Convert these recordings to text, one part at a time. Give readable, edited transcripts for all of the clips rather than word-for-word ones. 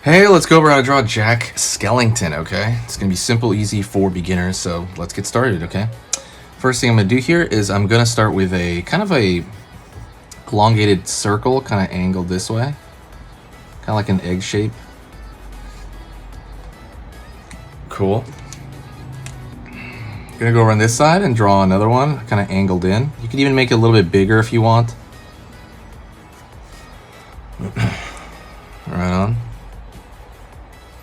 Hey, let's go over how to draw JackSkellington, okay? It's going to be simple, easy for beginners, so let's get started, okay? First thing I'm going to do here is I'm going to start with a kind of a elongated circle, kind of angled this way. Kind of like an egg shape. Cool. I'm going to go over on this side and draw another one, kind of angled in. You could even make it a little bit bigger if you want. Right on.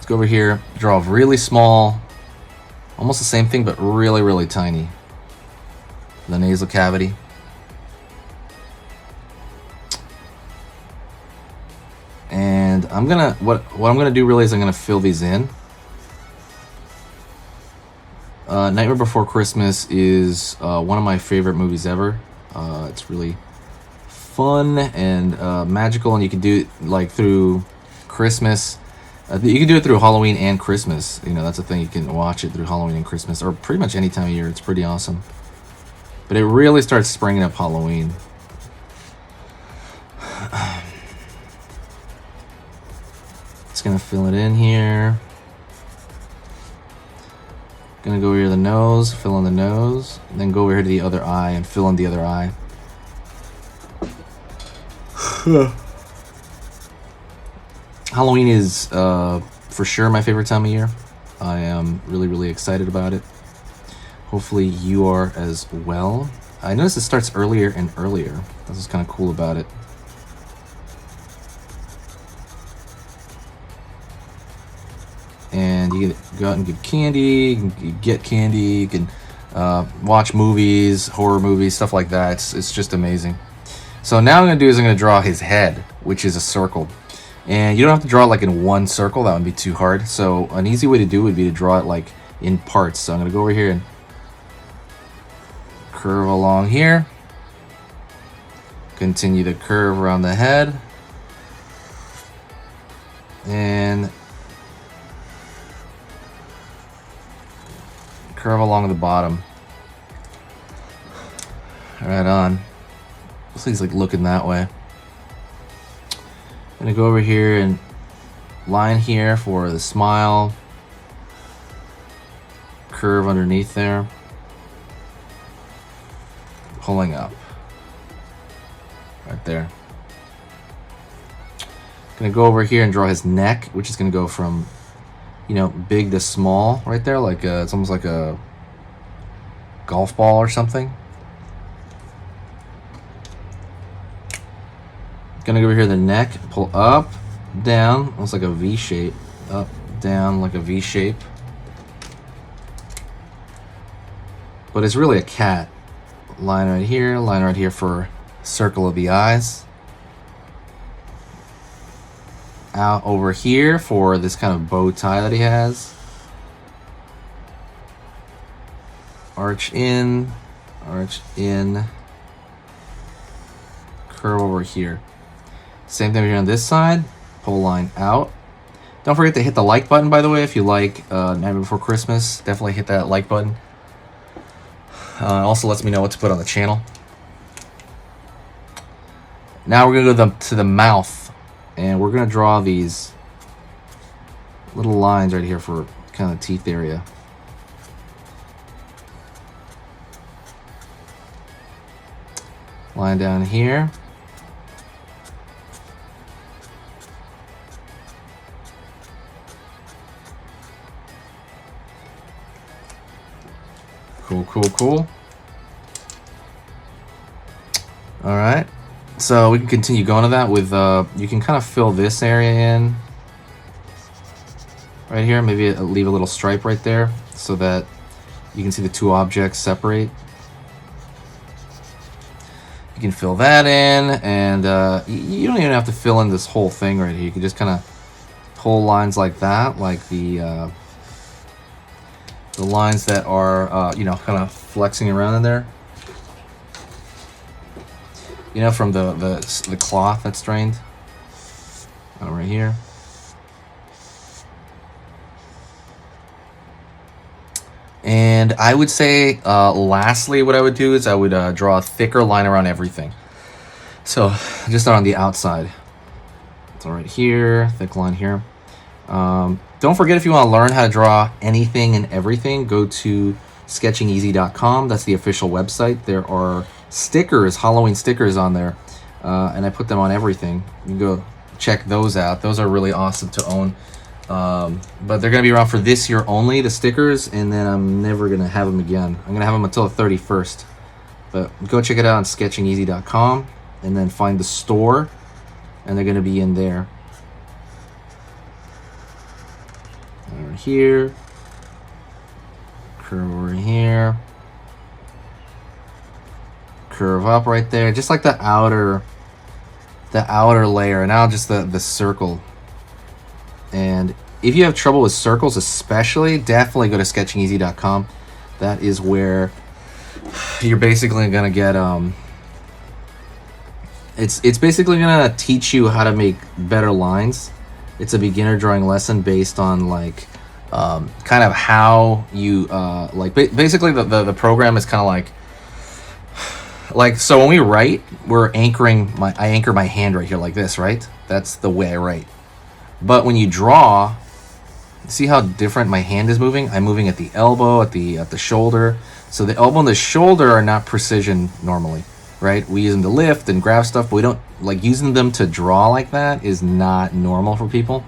Go over here, draw a really small, almost the same thing, but really, really tiny. The nasal cavity. And I'm gonna, what I'm gonna do really is I'm gonna fill these in. Nightmare Before Christmas is one of my favorite movies ever. It's really fun and magical, and you can do it like through Christmas. You can do it through Halloween and Christmas. You know, that's a thing. You can watch it through Halloween and Christmas, or pretty much any time of year. It's pretty awesome. But it really starts springing up Halloween. Just gonna fill it in here. Gonna go over here to the nose, fill in the nose, and then go over here to the other eye and fill in the other eye. Halloween is for sure my favorite time of year. I am really, really excited about it. Hopefully you are as well. I noticed it starts earlier and earlier. That's what's kind of cool about it. And you can go out and give candy, you can get candy, you can watch movies, horror movies, stuff like that. It's just amazing. So now what I'm going to do is I'm going to draw his head, which is a circle. And you don't have to draw it like in one circle, that would be too hard. So an easy way to do it would be to draw it like in parts. So I'm going to go over here and curve along here. Continue to curve around the head. And curve along the bottom. Right on. Looks like he's like looking that way. I'm gonna go over here and line here for the smile. Curve underneath there. Pulling up. Right there. Gonna go over here and draw his neck, which is gonna go from, you know, big to small right there. Like it's almost like a golf ball or something. Gonna go over here the neck, pull up, down, almost like a V shape, up, down, like a V shape. But it's really a cat. Line right here for circle of the eyes. Out over here for this kind of bow tie that he has. Arch in, curve over here. Same thing here on this side, pull line out. Don't forget to hit the like button, by the way, if you like Nightmare Before Christmas. Definitely hit that like button. Also lets me know what to put on the channel. Now we're going to go to the mouth, and we're going to draw these little lines right here for kind of the teeth area. Line down here. Cool. All right, so we can continue going to that with, you can kind of fill this area in right here. Maybe leave a little stripe right there so that you can see the two objects separate. You can fill that in, and you don't even have to fill in this whole thing right here. You can just kind of pull lines like that, like the lines that are, you know, kind of flexing around in there. You know, from the cloth that's drained. Right here. And I would say, lastly, what I would do is I would draw a thicker line around everything. So just on the outside. So right here, thick line here. Don't forget, if you want to learn how to draw anything and everything, go to sketchingeasy.com. That's the official website. There are stickers, Halloween stickers on there, and I put them on everything. You can go check those out. Those are really awesome to own. But they're going to be around for this year only, the stickers, and then I'm never going to have them again. I'm going to have them until the 31st. But go check it out on sketchingeasy.com, and then find the store, and they're going to be in there. Over here. Curve over here. Curve up right there. Just like the outer layer. Now just the circle. And if you have trouble with circles especially, definitely go to sketchingeasy.com. That is where you're basically gonna get it's basically gonna teach you how to make better lines. It's a beginner drawing lesson based on like kind of how you like basically the program is kind of like so when we write, we're anchoring I anchor my hand right here like this, right? That's the way I write. But when you draw, see how different my hand is moving? I'm moving at the elbow, at the shoulder. So the elbow and the shoulder are not precision normally, right? We use them to lift and grab stuff, but we don't like using them to draw like that is not normal for people.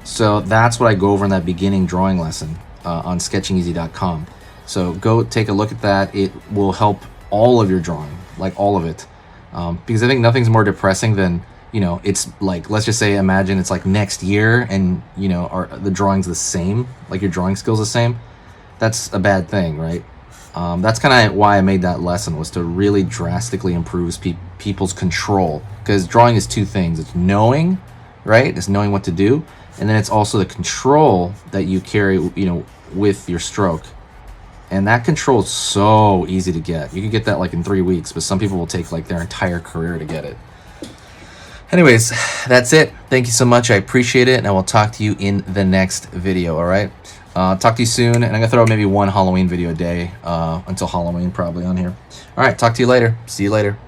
So that's what I go over in that beginning drawing lesson on sketchingeasy.com. So go take a look at that. It will help all of your drawing, like all of it, because I think nothing's more depressing than, you know, it's like, let's just say, imagine it's like next year and, you know, the drawing's the same, like your drawing skill's the same. That's a bad thing, right? That's kind of why I made that lesson, was to really drastically improve people's control. Because drawing is two things. It's knowing, right? It's knowing what to do. And then it's also the control that you carry, you know, with your stroke. And that control is so easy to get. You can get that like in 3 weeks, but some people will take like their entire career to get it. Anyways, that's it. Thank you so much. I appreciate it, and I will talk to you in the next video, all right? Talk to you soon, and I'm going to throw out maybe one Halloween video a day until Halloween probably on here. All right, talk to you later. See you later.